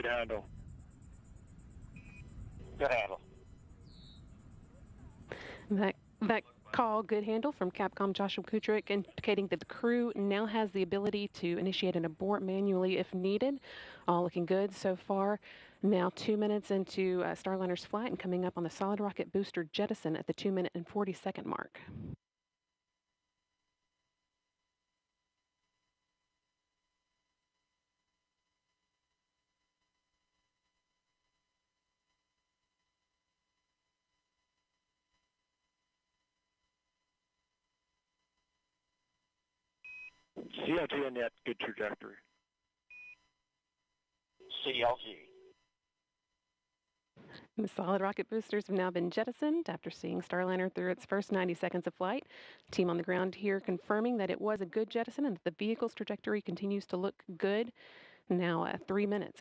Good handle. Good handle. That call, good handle from Capcom Joshua Kutrick, indicating that the crew now has the ability to initiate an abort manually if needed. All looking good so far. Now 2 minutes into Starliner's flight and coming up on the solid rocket booster Jettison at the 2-minute and 40-second mark. CLG and yet good trajectory. CLG. The solid rocket boosters have now been jettisoned after seeing Starliner through its first 90 seconds of flight. Team on the ground here confirming that it was a good jettison and that the vehicle's trajectory continues to look good. Now 3 minutes